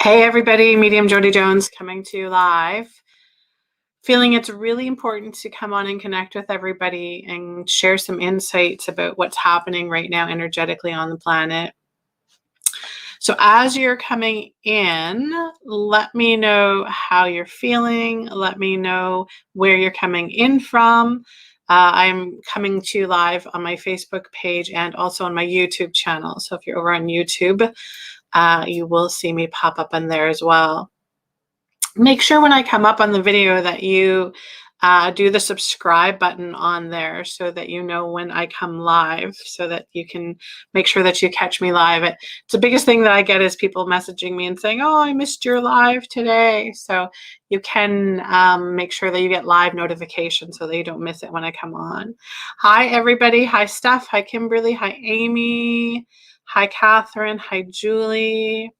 Hey everybody, Medium Jody Jones coming to you live. Feeling it's really important to come on and connect with everybody and share some insights about what's happening right now energetically on the planet. So as you're coming in, let me know how you're feeling. Let me know where you're coming in from. I'm coming to you live on my Facebook page and also on my YouTube channel. So if you're over on YouTube, you will see me pop up on there as well. Make sure when I come up on the video that you do the subscribe button on there so that you know when I come live, so that you can make sure that you catch me live. It's the biggest thing that I get is people messaging me and saying, oh, I missed your live today. So you can make sure that you get live notifications so that you don't miss it when I come on. Hi, everybody. Hi, Steph. Hi, Kimberly. Hi, Amy. Hi, Catherine. Hi, Julie.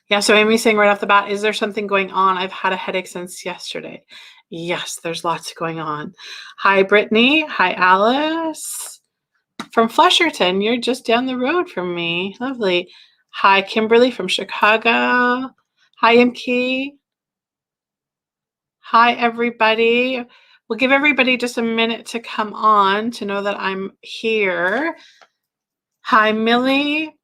Yeah, so Amy's saying right off the bat, is there something going on? I've had a headache since yesterday. Yes, there's lots going on. Hi, Brittany. Hi, Alice. From Flesherton, you're just down the road from me. Lovely. Hi, Kimberly from Chicago. Hi, Imki. Hi, everybody. We'll give everybody just a minute to come on to know that I'm here. Hi, Millie.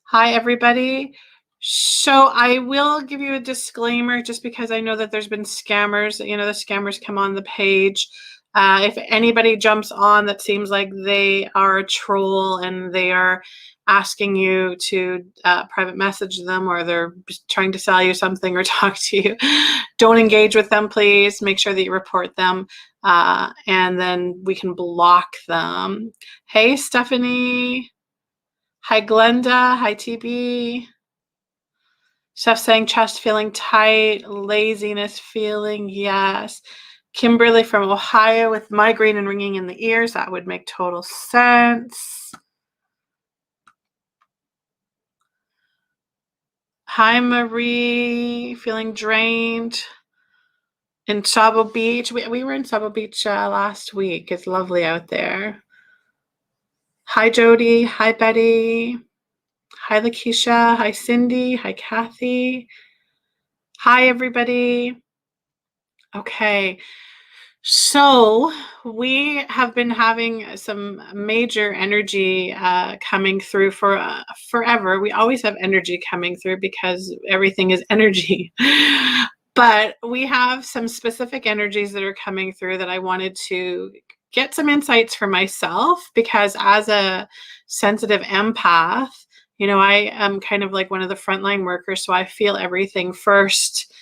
Hi, everybody. So I will give you a disclaimer just because I know that there's been scammers, the scammers come on the page. If anybody jumps on that seems like they are a troll and they are asking you to private message them, or they're trying to sell you something or talk to you, don't engage with them, please. Make sure that you report them and then we can block them. Hey, Stephanie. Hi, Glenda. Hi, TB. Steph saying chest feeling tight, laziness feeling, yes. Kimberly from Ohio with migraine and ringing in the ears. That would make total sense. Hi, Marie. Feeling drained. In Sabo Beach. We were in Sabo Beach last week. It's lovely out there. Hi, Jody. Hi, Betty. Hi, Lakeisha. Hi, Cindy. Hi, Kathy. Hi, everybody. Okay. So we have been having some major energy coming through for forever. We always have energy coming through because everything is energy. But we have some specific energies that are coming through that I wanted to get some insights for myself, because as a sensitive empath, I am kind of like one of the frontline workers, so I feel everything first.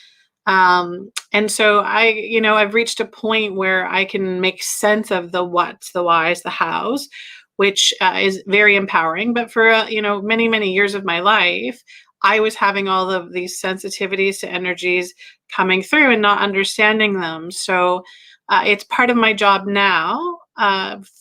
And so I've reached a point where I can make sense of the what's, the whys, the hows, which is very empowering. But for, many, many years of my life, I was having all of these sensitivities to energies coming through and not understanding them. So it's part of my job now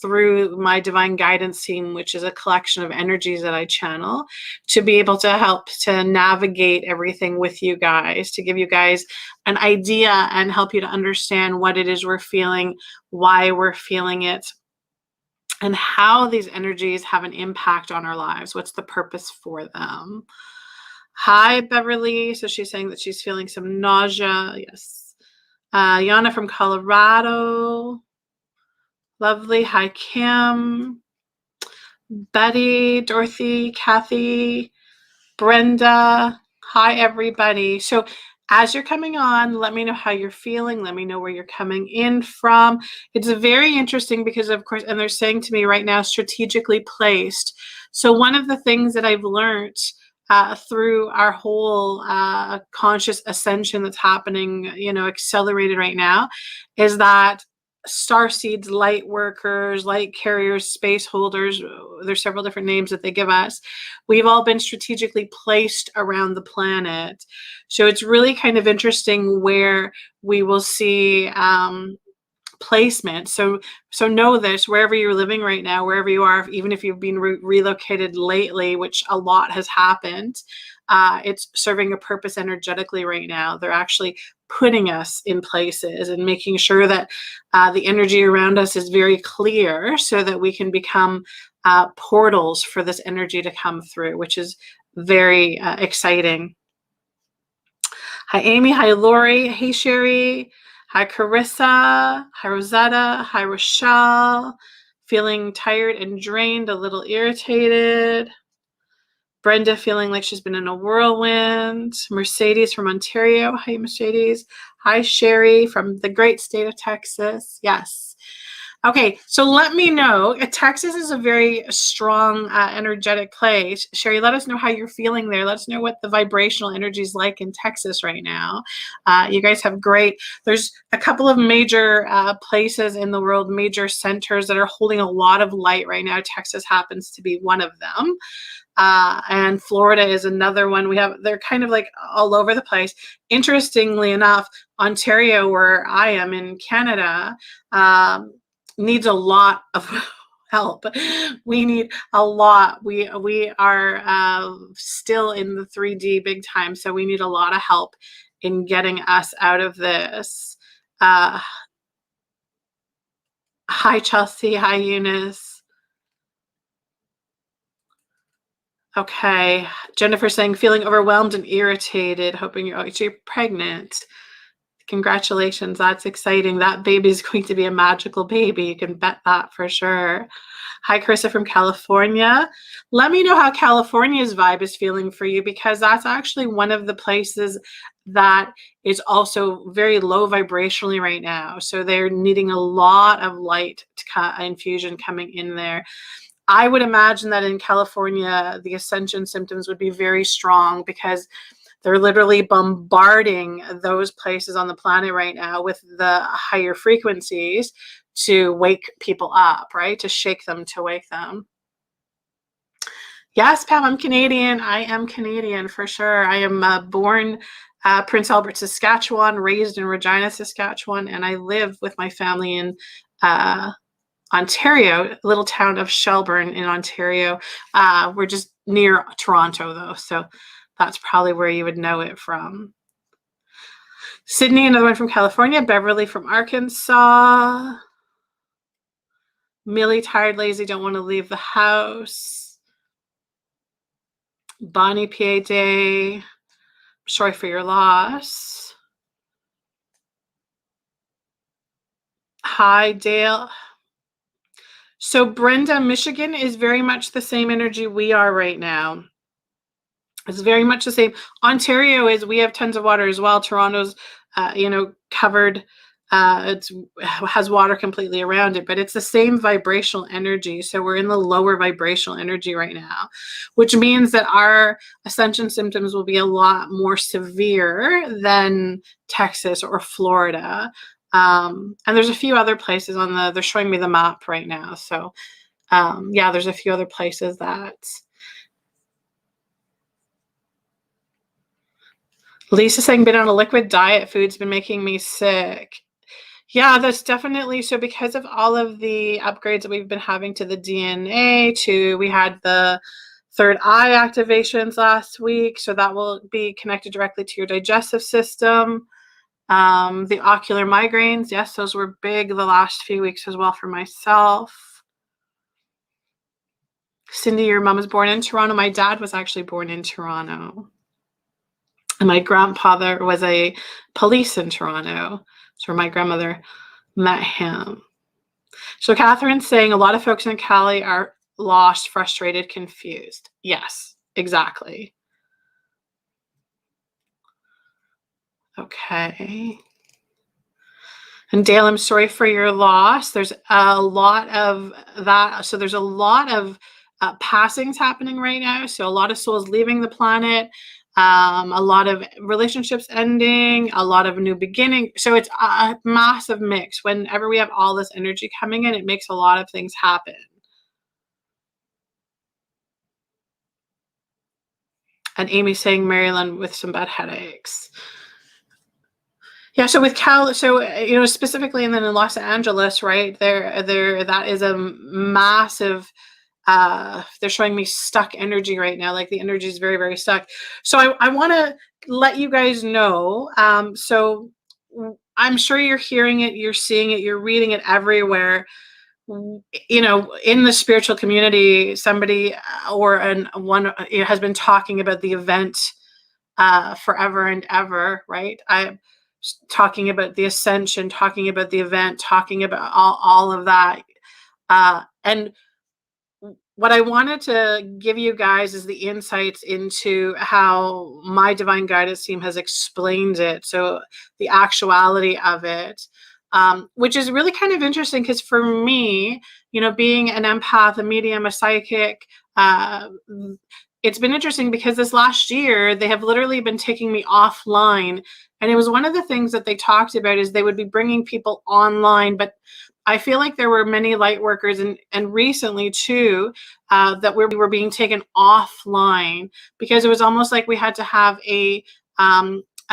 through my divine guidance team, which is a collection of energies that I channel, to be able to help to navigate everything with you guys, to give you guys an idea and help you to understand what it is we're feeling, why we're feeling it, and how these energies have an impact on our lives. What's the purpose for them? Hi, Beverly. So she's saying that she's feeling some nausea. Yes. Yana from Colorado. Lovely. Hi, Kim. Betty, Dorothy, Kathy, Brenda. Hi, everybody. So as you're coming on, let me know how you're feeling. Let me know where you're coming in from. It's very interesting because, of course, and they're saying to me right now, strategically placed. So one of the things that I've learned through our whole conscious ascension that's happening, accelerated right now, is that starseeds, light workers, light carriers, space holders, there's several different names that they give us. We've all been strategically placed around the planet. So it's really kind of interesting where we will see placement. So know this, wherever you're living right now, wherever you are, even if you've been relocated lately, which a lot has happened, it's serving a purpose energetically right now. They're actually putting us in places and making sure that the energy around us is very clear so that we can become portals for this energy to come through, which is very exciting. Hi, Amy. Hi, Lori. Hey, Sherry. Hi, Carissa. Hi, Rosetta. Hi, Rochelle. Feeling tired and drained, a little irritated. Brenda feeling like she's been in a whirlwind. Mercedes from Ontario. Hi, Mercedes. Hi, Sherry from the great state of Texas. Yes. Okay, so let me know. Texas is a very strong, energetic place. Sherry, let us know how you're feeling there. Let us know what the vibrational energy is like in Texas right now. You guys have there's a couple of major places in the world, major centers that are holding a lot of light right now. Texas happens to be one of them. And Florida is another one. They're kind of like all over the place. Interestingly enough, Ontario, where I am in Canada, needs a lot of help. We need a lot. We are still in the 3D big time, so we need a lot of help in getting us out of this. Hi, Chelsea. Hi, Eunice. Okay. Jennifer saying, feeling overwhelmed and irritated, hoping you're pregnant. Congratulations. That's exciting. That baby is going to be a magical baby. You can bet that for sure. Hi, Carissa from California. Let me know how California's vibe is feeling for you, because that's actually one of the places that is also very low vibrationally right now. So they're needing a lot of light infusion coming in there. I would imagine that in California, the ascension symptoms would be very strong, because they're literally bombarding those places on the planet right now with the higher frequencies to wake people up, right? To shake them, to wake them. Yes, Pam, I'm Canadian. I am Canadian for sure. I am born Prince Albert, Saskatchewan, raised in Regina, Saskatchewan, and I live with my family in Ontario, a little town of Shelburne in Ontario. We're just near Toronto, though, so that's probably where you would know it from. Sydney, another one from California. Beverly from Arkansas. Millie, tired, lazy, don't want to leave the house. Bonnie, PA Day. Sorry for your loss. Hi, Dale. So Brenda, Michigan is very much the same energy we are right now. It's very much the same. Ontario we have tons of water as well. Toronto's, covered. It has water completely around it, but it's the same vibrational energy. So we're in the lower vibrational energy right now, which means that our ascension symptoms will be a lot more severe than Texas or Florida. And there's a few other places they're showing me the map right now. So yeah, there's a few other places that. Lisa saying, been on a liquid diet, food's been making me sick. Yeah, that's definitely so, because of all of the upgrades that we've been having to the DNA, we had the third eye activations last week. So that will be connected directly to your digestive system. The ocular migraines, yes, those were big the last few weeks as well for myself. Cindy, your mom was born in Toronto. My dad was actually born in Toronto. And my grandfather was a police in Toronto. So my grandmother met him. So Catherine's saying a lot of folks in Cali are lost, frustrated, confused. Yes, exactly. Okay. And Dale, I'm sorry for your loss. There's a lot of that. So there's a lot of passings happening right now. So a lot of souls leaving the planet, a lot of relationships ending, a lot of new beginning. So it's a massive mix. Whenever we have all this energy coming in, it makes a lot of things happen. And Amy's saying Maryland with some bad headaches. Yeah, so with specifically, and then in Los Angeles, right there, that is a massive. They're showing me stuck energy right now. Like the energy is very, very stuck. So I want to let you guys know. So I'm sure you're hearing it, you're seeing it, you're reading it everywhere. in the spiritual community, somebody has been talking about the event forever and ever, right? I'm talking about the ascension, talking about the event, talking about all of that. And what I wanted to give you guys is the insights into how my divine guidance team has explained it. So the actuality of it, which is really kind of interesting because for me, being an empath, a medium, a psychic, it's been interesting because this last year they have literally been taking me offline. And it was one of the things that they talked about is they would be bringing people online, but I feel like there were many light workers and recently too, that we were being taken offline because it was almost like we had to have a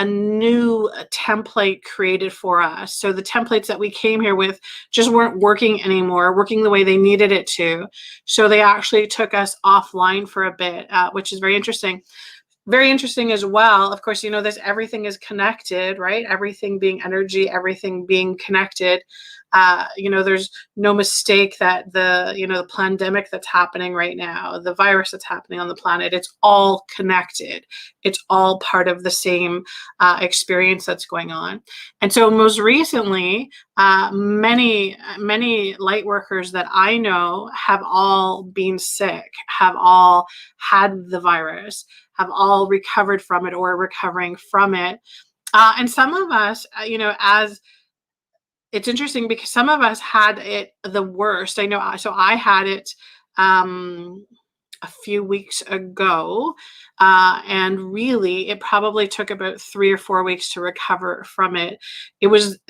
new template created for us. So the templates that we came here with just weren't working anymore, working the way they needed it to. So they actually took us offline for a bit, which is very interesting. Very interesting as well. Of course, this everything is connected, right? Everything being energy, everything being connected. There's no mistake that the pandemic that's happening right now, the virus that's happening on the planet, it's all connected. It's all part of the same experience that's going on. And so most recently, many light workers that I know have all been sick, have all had the virus, have all recovered from it or are recovering from it. And some of us, as it's interesting because some of us had it the worst. I know. So I had it a few weeks ago. And really, it probably took about 3 or 4 weeks to recover from it. It was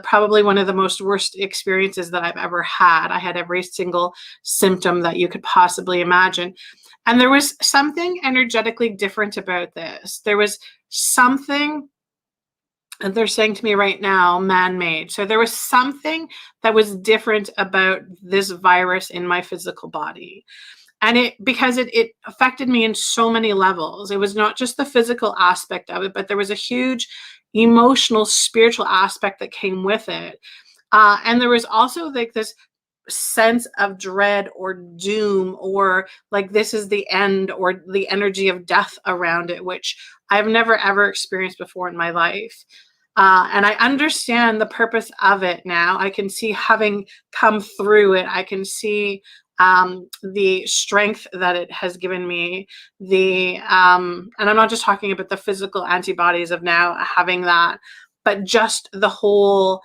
probably one of the most worst experiences that I've ever had. I had every single symptom that you could possibly imagine. And there was something energetically different about this. There was something, and they're saying to me right now, man-made. So there was something that was different about this virus in my physical body. And because it affected me in so many levels. It was not just the physical aspect of it, but there was a huge emotional, spiritual aspect that came with it. And there was also like this sense of dread or doom or like this is the end or the energy of death around it, which I've never ever experienced before in my life. And I understand the purpose of it now. I can see having come through it. I can see the strength that it has given me. And I'm not just talking about the physical antibodies of now having that, but just the whole,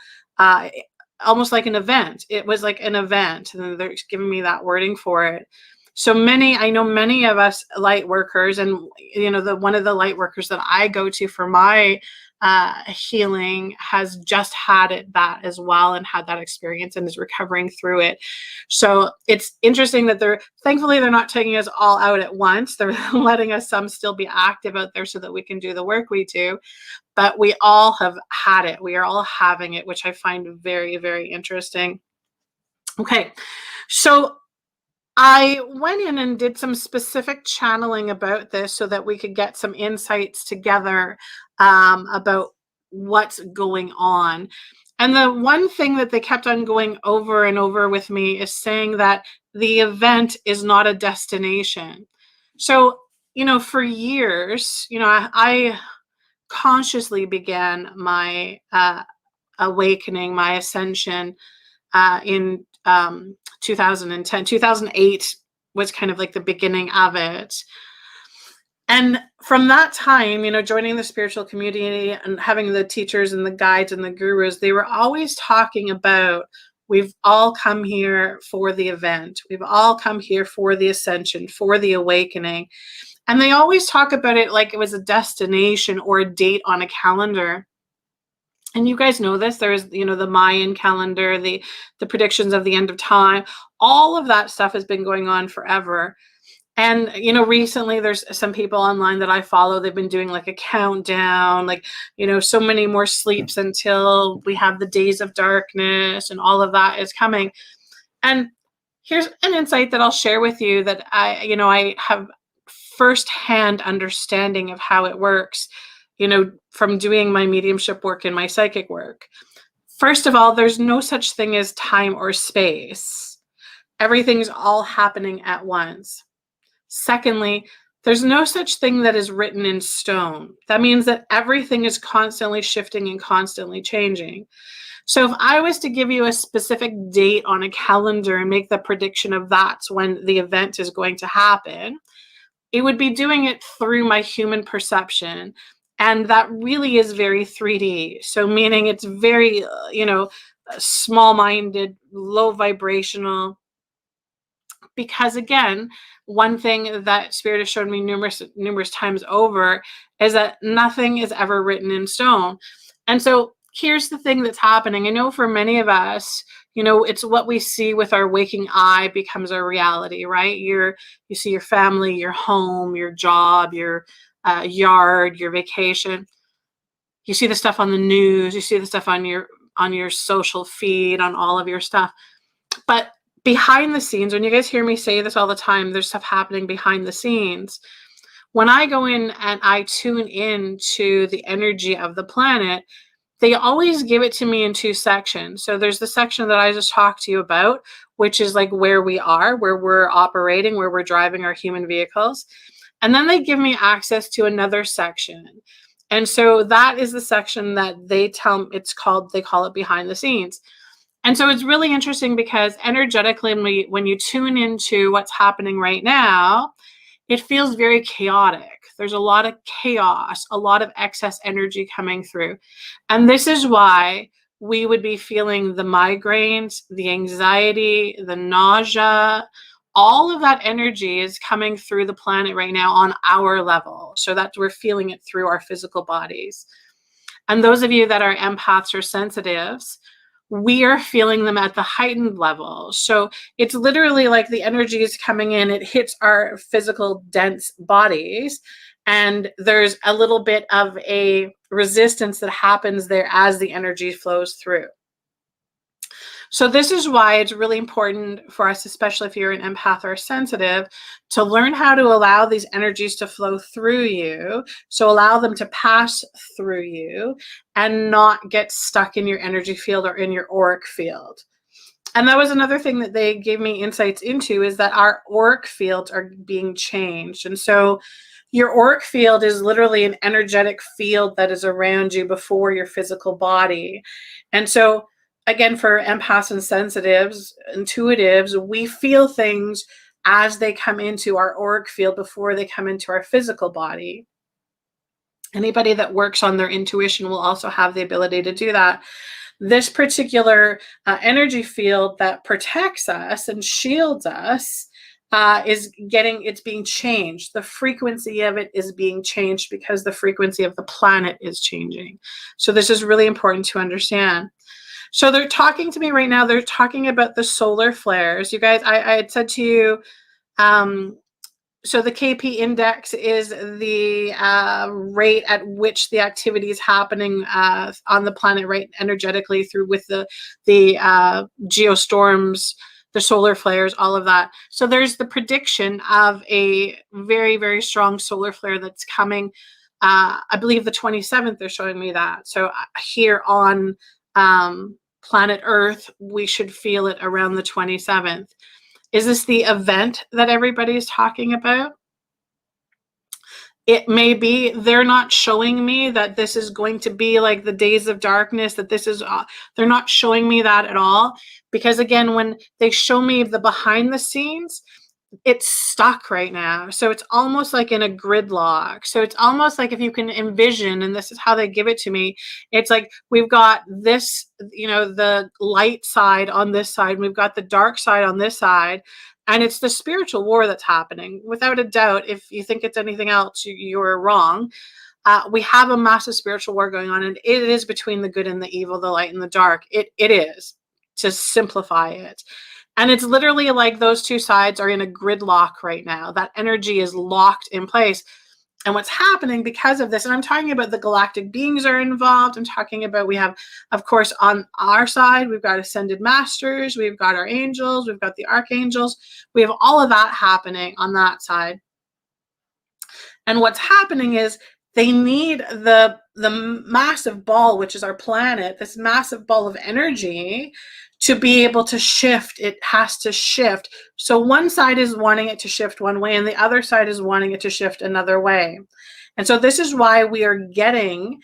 almost like an event. It was like an event, and they're giving me that wording for it. So I know many of us light workers, and one of the light workers that I go to for my healing has just had that as well and had that experience and is recovering through it. So it's interesting that thankfully they're not taking us all out at once. They're letting us some still be active out there so that we can do the work we do. But we all have had it. We are all having it, which I find very, very interesting. Okay, so I went in and did some specific channeling about this so that we could get some insights together about what's going on. And the one thing that they kept on going over and over with me is saying that the event is not a destination. So, for years, I consciously began my awakening, my ascension in 2010. 2008 was kind of like the beginning of it. And from that time, joining the spiritual community and having the teachers and the guides and the gurus, they were always talking about, we've all come here for the event. We've all come here for the ascension, for the awakening. And they always talk about it like it was a destination or a date on a calendar. And you guys know this, there's, the Mayan calendar, the predictions of the end of time, all of that stuff has been going on forever. And, recently there's some people online that I follow, they've been doing like a countdown, like, so many more sleeps until we have the days of darkness and all of that is coming. And here's an insight that I'll share with you that I have firsthand understanding of how it works, from doing my mediumship work and my psychic work. First of all, there's no such thing as time or space. everything's all happening at once. Secondly, there's no such thing that is written in stone. That means that everything is constantly shifting and constantly changing. So if I was to give you a specific date on a calendar and make the prediction of that's when the event is going to happen, it would be doing it through my human perception. And that really is very 3D. So meaning it's very, small-minded, low vibrational, because again, one thing that Spirit has shown me numerous times over is that nothing is ever written in stone. And so here's the thing that's happening. I know for many of us, it's what we see with our waking eye becomes our reality, right? You see your family, your home, your job, your yard, your vacation. You see the stuff on the news, you see the stuff on your social feed, on all of your stuff. But behind the scenes, when you guys hear me say this all the time, there's stuff happening behind the scenes. When I go in and I tune in to the energy of the planet, they always give it to me in two sections. So there's the section that I just talked to you about, which is like where we are, where we're operating, where we're driving our human vehicles. And then they give me access to another section. And so that is the section that they call it behind the scenes. And so it's really interesting because energetically, when you tune into what's happening right now, it feels very chaotic. There's a lot of chaos, a lot of excess energy coming through. And this is why we would be feeling the migraines, the anxiety, the nausea. All of that energy is coming through the planet right now on our level. So that we're feeling it through our physical bodies. And those of you that are empaths or sensitives, we are feeling them at the heightened level. So it's literally like the energy is coming in, it hits our physical dense bodies, and there's a little bit of a resistance that happens there as the energy flows through. So this is why it's really important for us, especially if you're an empath or sensitive, to learn how to allow these energies to flow through you. So allow them to pass through you and not get stuck in your energy field or in your auric field. And that was another thing that they gave me insights into, is that our auric fields are being changed. And so your auric field is literally an energetic field that is around you before your physical body. And so again, for empaths and sensitives, intuitives, we feel things as they come into our auric field before they come into our physical body. Anybody that works on their intuition will also have the ability to do that. This particular energy field that protects us and shields us it's being changed. The frequency of it is being changed because the frequency of the planet is changing. So this is really important to understand. So they're talking to me right now. They're talking about the solar flares. You guys, I had said to you, so the KP index is the rate at which the activity is happening on the planet, right, energetically through with the geostorms, the solar flares, all of that. So there's the prediction of a very, very strong solar flare that's coming. I believe the 27th, they're showing me that. So here on planet Earth, we should feel it around the 27th. Is this the event that everybody is talking about? It may be. They're not showing me that this is going to be like the days of darkness, that this is, they're not showing me that at all. Because again, when they show me the behind the scenes, it's stuck right now. So it's almost like in a gridlock. So it's almost like if you can envision, and this is how they give it to me, it's like we've got this, the light side on this side, and we've got the dark side on this side. And it's the spiritual war that's happening. Without a doubt, if you think it's anything else, you're wrong. We have a massive spiritual war going on, and it is between the good and the evil, the light and the dark. It is, to simplify it. And it's literally like those two sides are in a gridlock right now. That energy is locked in place. And what's happening because of this, and I'm talking about the galactic beings are involved. I'm talking about, we have, of course, on our side, we've got ascended masters, we've got our angels, we've got the archangels. We have all of that happening on that side. And what's happening is they need the massive ball, which is our planet, this massive ball of energy, to be able to shift, it has to shift. So one side is wanting it to shift one way and the other side is wanting it to shift another way. And so this is why we are getting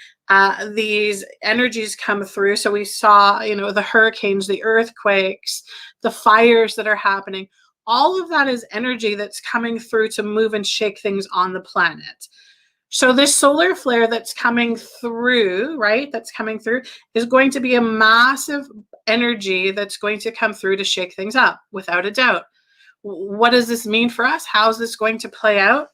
these energies come through. So we saw, the hurricanes, the earthquakes, the fires that are happening. All of that is energy that's coming through to move and shake things on the planet. So this solar flare that's coming through, right, that's coming through is going to be a massive energy that's going to come through to shake things up, without a doubt. What does this mean for us? How is this going to play out?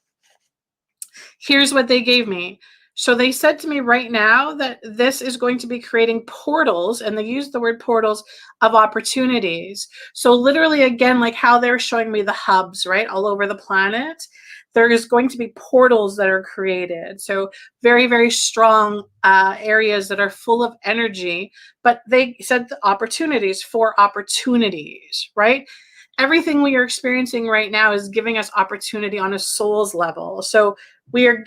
Here's what they gave me. So they said to me right now that this is going to be creating portals, and they used the word portals, of opportunities. So literally, again, like how they're showing me the hubs, right, all over the planet, there is going to be portals that are created. So very, very strong areas that are full of energy, but they said the opportunities for opportunities, right? Everything we are experiencing right now is giving us opportunity on a soul's level. So we are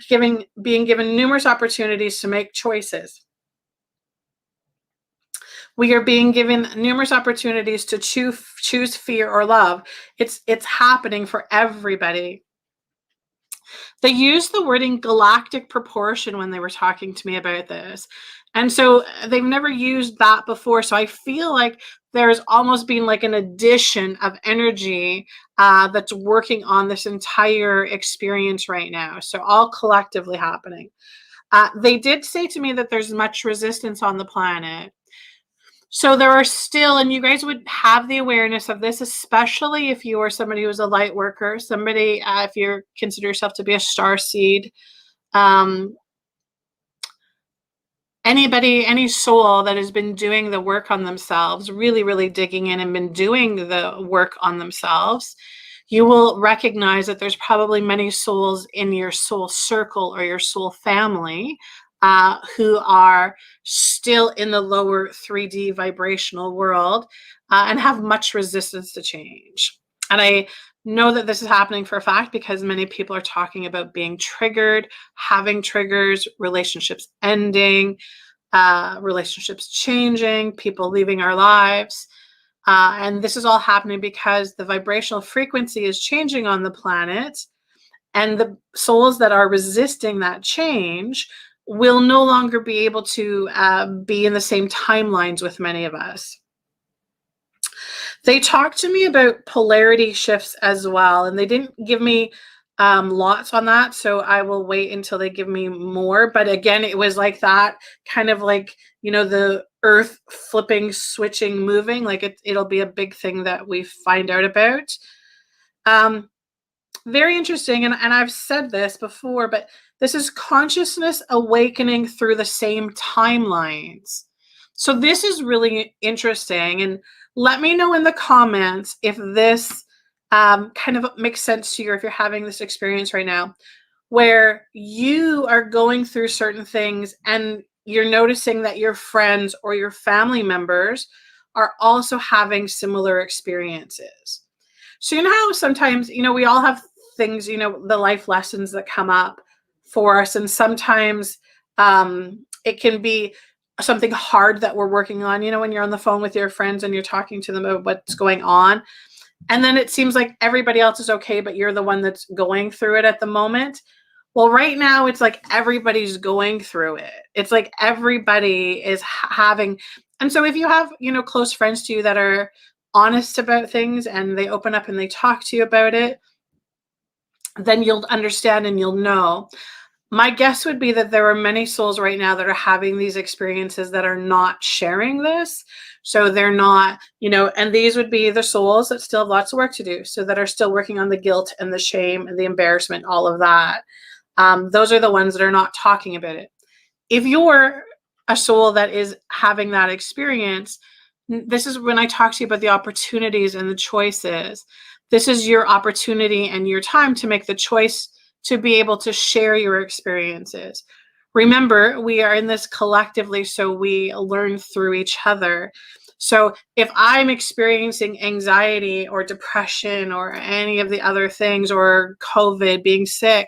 being given numerous opportunities to make choices. We are being given numerous opportunities to choose fear or love. It's happening for everybody. They used the wording galactic proportion when they were talking to me about this. And so they've never used that before. So I feel like there's almost been like an addition of energy that's working on this entire experience right now. So all collectively happening. They did say to me that there's much resistance on the planet. So there are still, and you guys would have the awareness of this, especially if you are somebody who's a light worker, somebody, if you consider yourself to be a star seed, anybody, any soul that has been doing the work on themselves, really, really digging in and been doing the work on themselves, you will recognize that there's probably many souls in your soul circle or your soul family who are still in the lower 3D vibrational world and have much resistance to change. And I know that this is happening for a fact because many people are talking about being triggered, having triggers, relationships ending, relationships changing, people leaving our lives. And this is all happening because the vibrational frequency is changing on the planet, and the souls that are resisting that change will no longer be able to be in the same timelines with many of us. They talked to me about polarity shifts as well, and they didn't give me lots on that, so I will wait until they give me more. But again, it was like that, kind of like, the earth flipping, switching, moving, like it'll be a big thing that we find out about. Very interesting, and I've said this before, but this is consciousness awakening through the same timelines. So this is really interesting, and let me know in the comments if this kind of makes sense to you, or if you're having this experience right now, where you are going through certain things and you're noticing that your friends or your family members are also having similar experiences. So how sometimes, we all have things, the life lessons that come up for us. And sometimes it can be something hard that we're working on, when you're on the phone with your friends and you're talking to them about what's going on. And then it seems like everybody else is okay, but you're the one that's going through it at the moment. Well, right now, it's like everybody's going through it. It's like everybody is having. And so if you have, close friends to you that are honest about things and they open up and they talk to you about it, then you'll understand and you'll know. My guess would be that there are many souls right now that are having these experiences that are not sharing this. So they're not, and these would be the souls that still have lots of work to do. So that are still working on the guilt and the shame and the embarrassment, all of that. Those are the ones that are not talking about it. If you're a soul that is having that experience, this is when I talk to you about the opportunities and the choices. This is your opportunity and your time to make the choice to be able to share your experiences. Remember, we are in this collectively, so we learn through each other. So if I'm experiencing anxiety or depression or any of the other things, or COVID, being sick,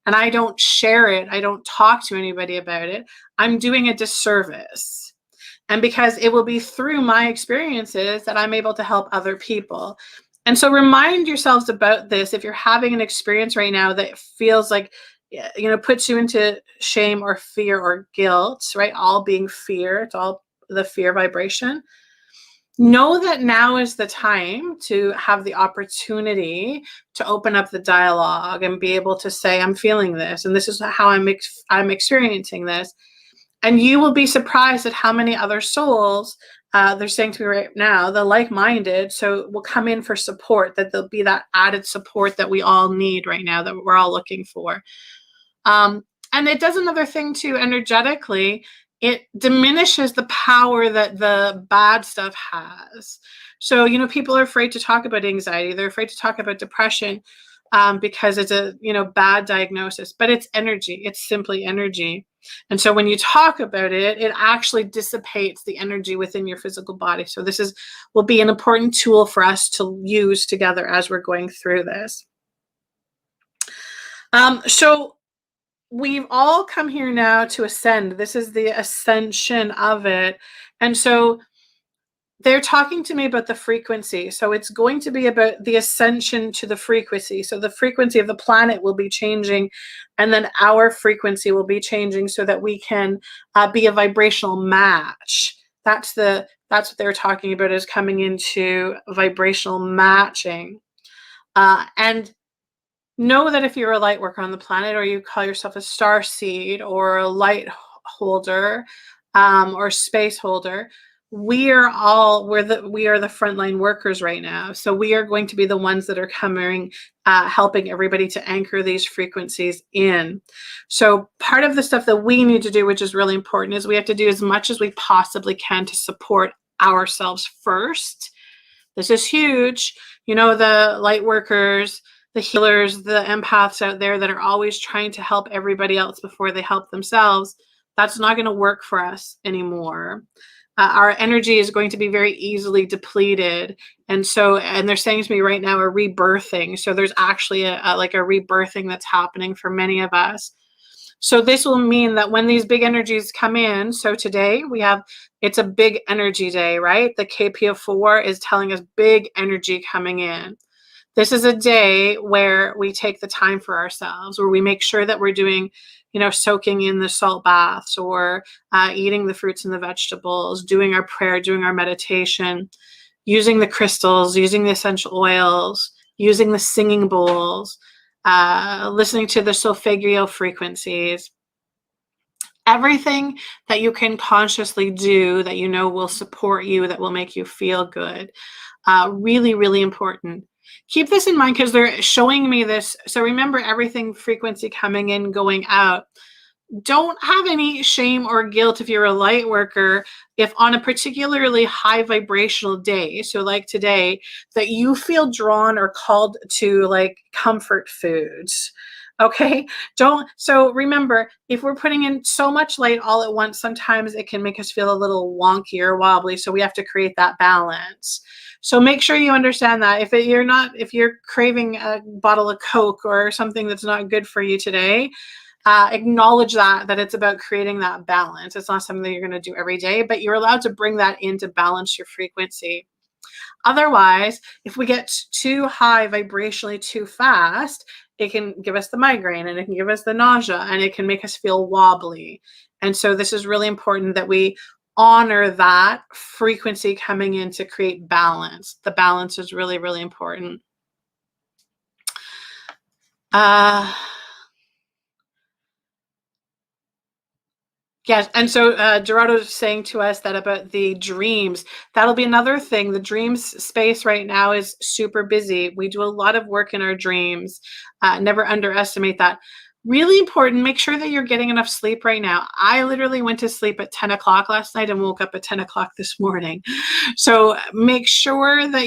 and I don't share it, I don't talk to anybody about it, I'm doing a disservice. And because it will be through my experiences that I'm able to help other people. And so remind yourselves about this. If you're having an experience right now that feels like, puts you into shame or fear or guilt, right? All being fear, it's all the fear vibration. Know that now is the time to have the opportunity to open up the dialogue and be able to say, I'm feeling this, and this is how I'm experiencing this. And you will be surprised at how many other souls they're saying to me right now, the like-minded, so will come in for support, that there'll be that added support that we all need right now, that we're all looking for. And it does another thing too, energetically, it diminishes the power that the bad stuff has. So, people are afraid to talk about anxiety. They're afraid to talk about depression because it's a, bad diagnosis, but it's energy. It's simply energy. And so when you talk about it, it actually dissipates the energy within your physical body. So this will be an important tool for us to use together as we're going through this. So we've all come here now to ascend. This is the ascension of it. And so they're talking to me about the frequency. So it's going to be about the ascension to the frequency. So the frequency of the planet will be changing, and then our frequency will be changing so that we can be a vibrational match. That's what they're talking about, is coming into vibrational matching. And know that if you're a light worker on the planet, or you call yourself a star seed or a light holder or space holder, we are the frontline workers right now. So we are going to be the ones that are coming, helping everybody to anchor these frequencies in. So part of the stuff that we need to do, which is really important, is we have to do as much as we possibly can to support ourselves first. This is huge. The light workers, the healers, the empaths out there that are always trying to help everybody else before they help themselves, that's not going to work for us anymore. Our energy is going to be very easily depleted. And they're saying to me right now, a rebirthing. So there's actually a rebirthing that's happening for many of us. So this will mean that when these big energies come in, so today it's a big energy day, right? The KP4 is telling us big energy coming in. This is a day where we take the time for ourselves, where we make sure that we're doing, soaking in the salt baths, or eating the fruits and the vegetables, doing our prayer, doing our meditation, using the crystals, using the essential oils, using the singing bowls, listening to the solfeggio frequencies. Everything that you can consciously do that will support you, that will make you feel good. Really, really important. Keep this in mind, because they're showing me this. So remember, everything frequency coming in, going out. Don't have any shame or guilt if you're a light worker, if on a particularly high vibrational day, so like today, that you feel drawn or called to like comfort foods. Okay, so remember, if we're putting in so much light all at once, sometimes it can make us feel a little wonky or wobbly. So we have to create that balance. So make sure you understand that if you're craving a bottle of Coke or something that's not good for you today, acknowledge that it's about creating that balance. It's not something that you're going to do every day, but you're allowed to bring that in to balance your frequency. Otherwise, if we get too high vibrationally too fast, it can give us the migraine, and it can give us the nausea, and it can make us feel wobbly. And so this is really important that we honor that frequency coming in to create balance. The balance is really, really important. Yes, and so Gerardo's saying to us that about the dreams, that'll be another thing. The dreams space right now is super busy. We do a lot of work in our dreams. Never underestimate that. Really important, make sure that you're getting enough sleep right now. I literally went to sleep at 10 o'clock last night and woke up at 10 o'clock this morning. So make sure that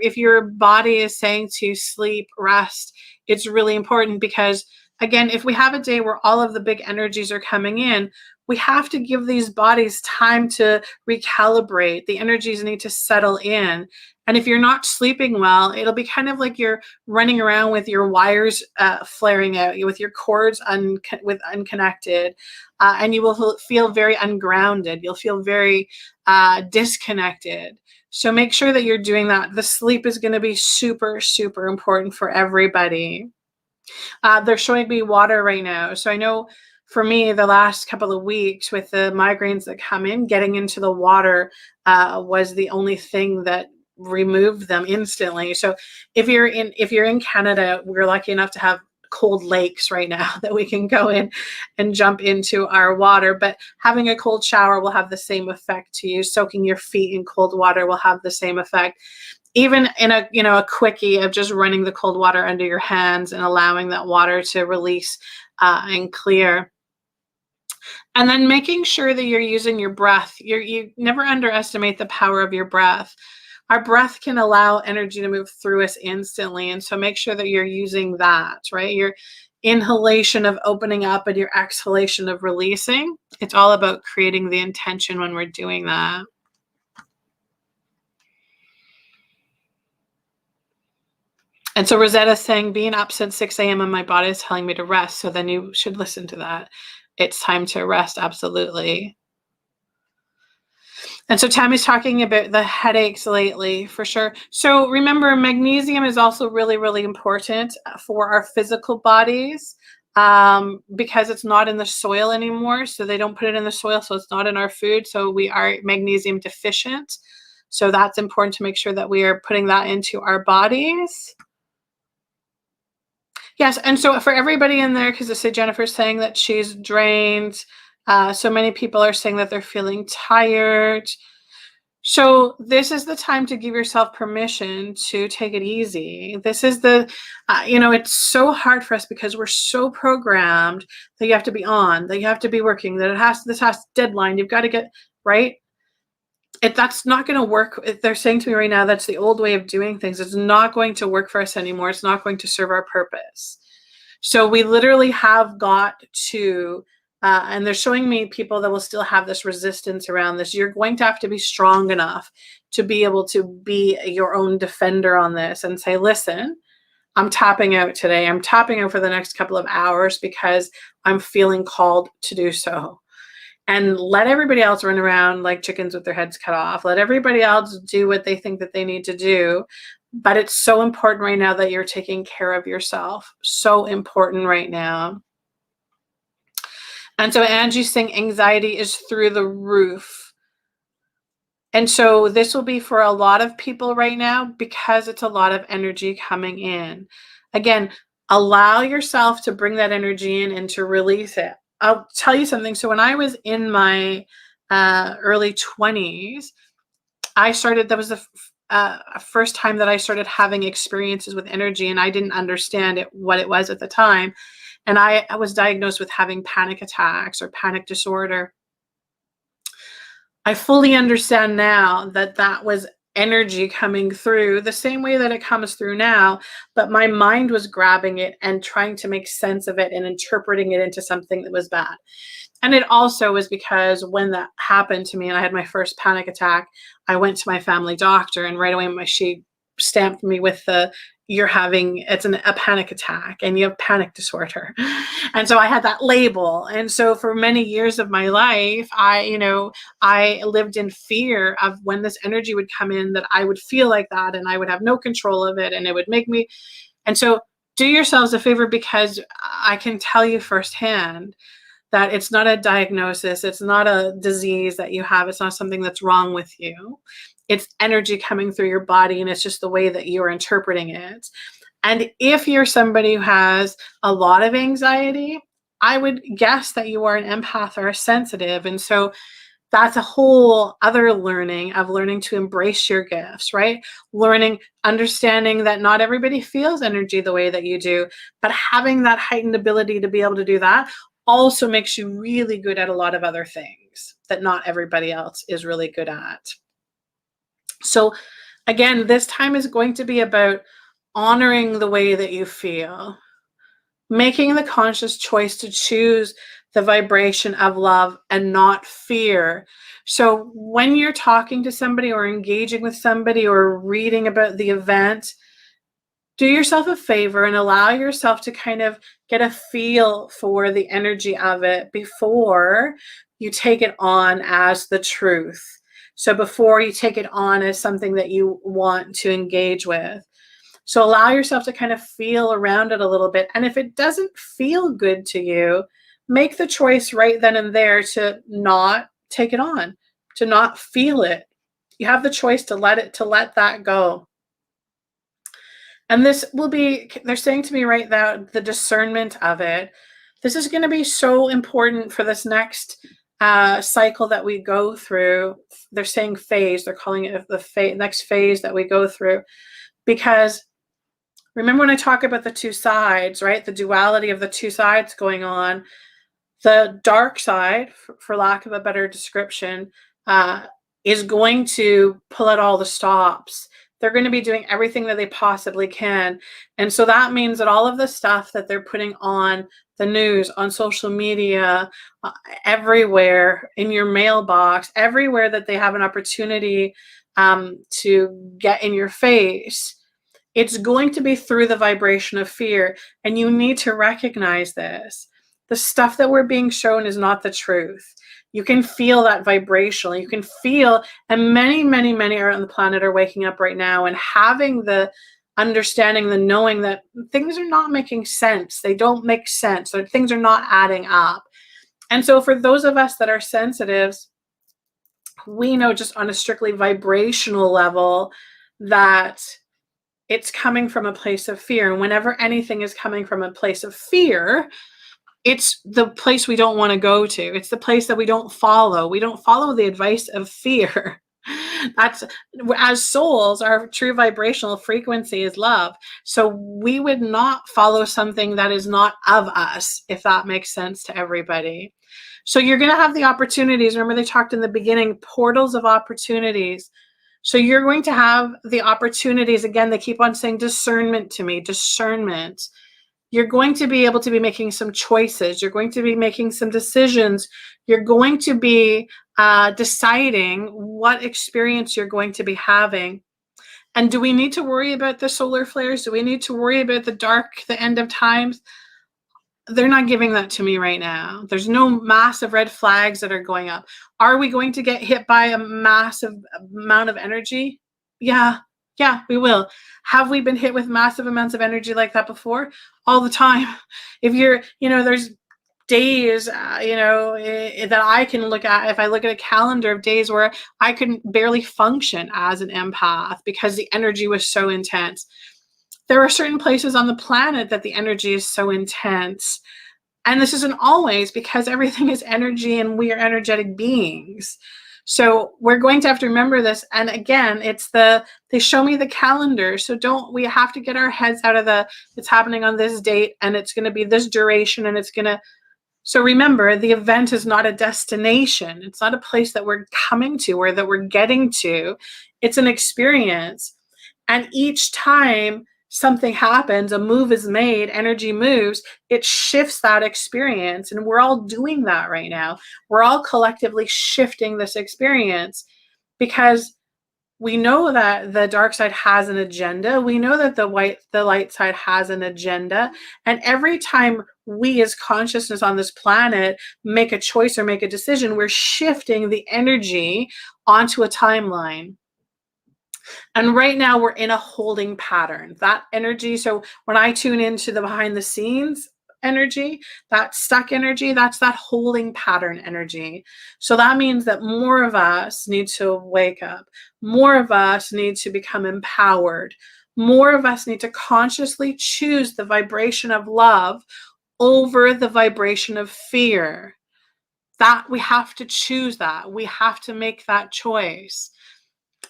if your body is saying to sleep, rest, it's really important, because again, if we have a day where all of the big energies are coming in, we have to give these bodies time to recalibrate. The energies need to settle in. And if you're not sleeping well, it'll be kind of like you're running around with your wires flaring out, with your cords unconnected, and you will feel very ungrounded. You'll feel very disconnected. So make sure that you're doing that. The sleep is going to be super, super important for everybody. They're showing me water right now. So I know for me, the last couple of weeks with the migraines that come in, getting into the water was the only thing that removed them instantly. So if you're in Canada, we're lucky enough to have cold lakes right now that we can go in and jump into our water, but having a cold shower will have the same effect to you. Soaking your feet in cold water will have the same effect. Even in a quickie of just running the cold water under your hands and allowing that water to release and clear. And then making sure that you're using your breath. You never underestimate the power of your breath. Our breath can allow energy to move through us instantly. And so make sure that you're using that, right? Your inhalation of opening up and your exhalation of releasing. It's all about creating the intention when we're doing that. And so Rosetta's saying, being up since 6 a.m. and my body is telling me to rest. So then you should listen to that. It's time to rest. Absolutely. And so Tammy's talking about the headaches lately, for sure. So remember, magnesium is also really, really important for our physical bodies because it's not in the soil anymore. So they don't put it in the soil, so it's not in our food. So we are magnesium deficient. So that's important to make sure that we are putting that into our bodies. Yes, and so for everybody in there, because I say Jennifer's saying that she's drained. So many people are saying that they're feeling tired. So this is the time to give yourself permission to take it easy. This is the, it's so hard for us because we're so programmed that you have to be on, that you have to be working, that this has deadline. You've got to get right. That's not going to work. They're saying to me right now, that's the old way of doing things. It's not going to work for us anymore. It's not going to serve our purpose. So we literally have got to, and they're showing me people that will still have this resistance around this. You're going to have to be strong enough to be able to be your own defender on this and say, listen, I'm tapping out today. I'm tapping out for the next couple of hours because I'm feeling called to do so. And let everybody else run around like chickens with their heads cut off. Let everybody else do what they think that they need to do. But it's so important right now that you're taking care of yourself. So important right now. And so Angie's saying anxiety is through the roof. And so this will be for a lot of people right now because it's a lot of energy coming in. Again, allow yourself to bring that energy in and to release it. I'll tell you something. So when I was in my early 20s, that was the first time that I started having experiences with energy, and I didn't understand what it was at the time. And I was diagnosed with having panic attacks or panic disorder. I fully understand now that that was energy coming through the same way that it comes through now, but my mind was grabbing it and trying to make sense of it and interpreting it into something that was bad. And it also was because when that happened to me and I had my first panic attack, I went to my family doctor, and right away she stamped me with it's a panic attack and you have panic disorder. And so I had that label. And so for many years of my life, I lived in fear of when this energy would come in, that I would feel like that and I would have no control of it and it would make me. And so do yourselves a favor, because I can tell you firsthand that it's not a diagnosis. It's not a disease that you have. It's not something that's wrong with you. It's energy coming through your body, and it's just the way that you're interpreting it. And if you're somebody who has a lot of anxiety, I would guess that you are an empath or a sensitive. And so that's a whole other learning to embrace your gifts, right? Understanding that not everybody feels energy the way that you do, but having that heightened ability to be able to do that also makes you really good at a lot of other things that not everybody else is really good at. So again, this time is going to be about honoring the way that you feel, making the conscious choice to choose the vibration of love and not fear. So when you're talking to somebody or engaging with somebody or reading about the event, do yourself a favor and allow yourself to kind of get a feel for the energy of it before you take it on as the truth. So before you take it on as something that you want to engage with. So allow yourself to kind of feel around it a little bit. And if it doesn't feel good to you, make the choice right then and there to not take it on, to not feel it. You have the choice to let that go. And this will be, they're saying to me right now, the discernment of it. This is going to be so important for this next cycle that we go through. They're saying phase, they're calling it the next phase that we go through. Because remember when I talk about the two sides, right? The duality of the two sides going on. The dark side, for lack of a better description, is going to pull out all the stops. They're going to be doing everything that they possibly can. And so that means that all of the stuff that they're putting on the news, on social media, everywhere, in your mailbox, everywhere that they have an opportunity to get in your face, it's going to be through the vibration of fear. And you need to recognize this. The stuff that we're being shown is not the truth. You can feel that vibrational. You can feel, and many, many, many on the planet are waking up right now and having the understanding, the knowing that things are not making sense. They don't make sense. Or things are not adding up. And so for those of us that are sensitives, we know just on a strictly vibrational level that it's coming from a place of fear. And whenever anything is coming from a place of fear, it's the place we don't want to go to. It's the place that we don't follow. We don't follow the advice of fear. That's, as souls, our true vibrational frequency is love. So we would not follow something that is not of us, if that makes sense to everybody. So you're going to have the opportunities. Remember, they talked in the beginning, portals of opportunities. So you're going to have the opportunities. Again, they keep on saying discernment to me, discernment. You're going to be able to be making some choices. You're going to be making some decisions. You're going to be deciding what experience you're going to be having. And do we need to worry about the solar flares? Do we need to worry about the dark, the end of times? They're not giving that to me right now. There's no massive red flags that are going up. Are we going to get hit by a massive amount of energy? Yeah, we will. Have we been hit with massive amounts of energy like that before? All the time. If you're, there's days, that I can look at, if I look at a calendar of days where I couldn't barely function as an empath because the energy was so intense. There are certain places on the planet that the energy is so intense. And this isn't always, because everything is energy and we are energetic beings. So we're going to have to remember this. And again, they show me the calendar. So we have to get our heads out of it's happening on this date and it's going to be this duration and so remember, the event is not a destination. It's not a place that we're coming to or that we're getting to. It's an experience. And each time something happens, a move is made, energy moves, it shifts that experience. And we're all doing that right now. We're all collectively shifting this experience because we know that the dark side has an agenda. We know that the light side has an agenda. And every time we as consciousness on this planet make a choice or make a decision, we're shifting the energy onto a timeline. And right now we're in a holding pattern. That energy, so when I tune into the behind the scenes energy, that stuck energy, that's that holding pattern energy. So that means that more of us need to wake up. More of us need to become empowered. More of us need to consciously choose the vibration of love over the vibration of fear. That we have to choose that. We have to make that choice.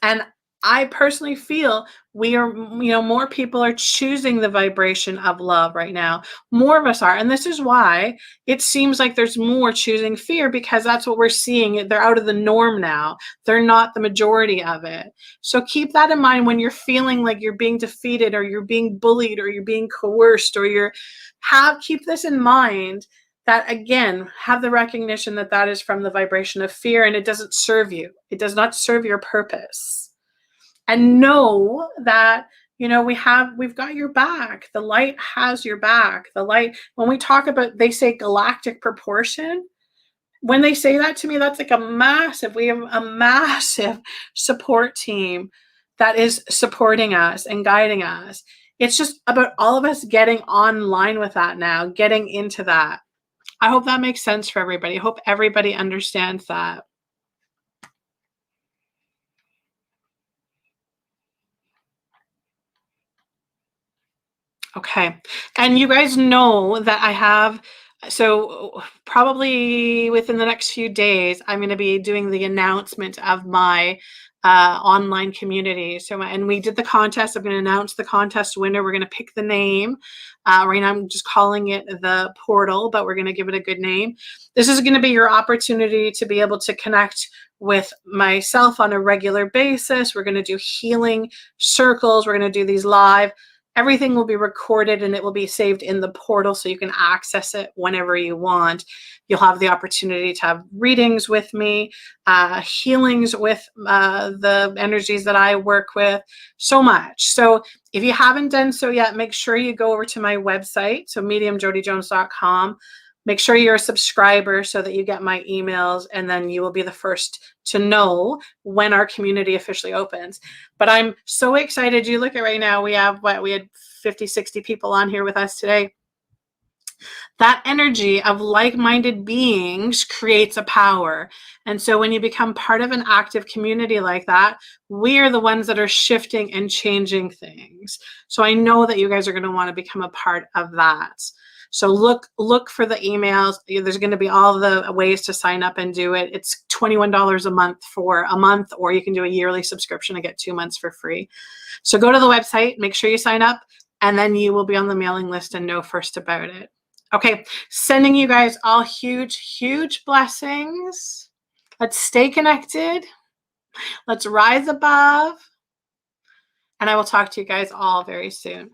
And I personally feel we are, more people are choosing the vibration of love right now. More of us are. And this is why it seems like there's more choosing fear, because that's what we're seeing. They're out of the norm now. They're not the majority of it. So keep that in mind when you're feeling like you're being defeated or you're being bullied or you're being coerced or keep this in mind, that, again, have the recognition that that is from the vibration of fear, and it doesn't serve you. It does not serve your purpose. And know that, you know, we've got your back. The light has your back. The light, when we talk about, they say galactic proportion, when they say that to me, that's like we have a massive support team that is supporting us and guiding us. It's just about all of us getting online with that now, getting into that. I hope that makes sense for everybody. I hope everybody understands that. Okay. And you guys know that I have, so probably within the next few days, I'm going to be doing the announcement of my online community. So, and we did the contest. I'm going to announce the contest winner. We're going to pick the name. Right now, I'm just calling it the portal, but we're going to give it a good name. This is going to be your opportunity to be able to connect with myself on a regular basis. We're going to do healing circles. We're going to do these live. Everything will be recorded and it will be saved in the portal so you can access it whenever you want. You'll have the opportunity to have readings with me, healings with the energies that I work with, so much. So if you haven't done so yet, make sure you go over to my website, so mediumjodyjones.com. Make sure you're a subscriber so that you get my emails, and then you will be the first to know when our community officially opens. But I'm so excited. You look at right now, we had 50, 60 people on here with us today. That energy of like-minded beings creates a power. And so when you become part of an active community like that, we are the ones that are shifting and changing things. So I know that you guys are going to want to become a part of that. So look for the emails. There's going to be all the ways to sign up and do it. It's $21 a month for a month, or you can do a yearly subscription and get 2 months for free. So go to the website, make sure you sign up, and then you will be on the mailing list and know first about it. Okay, sending you guys all huge, huge blessings. Let's stay connected. Let's rise above. And I will talk to you guys all very soon.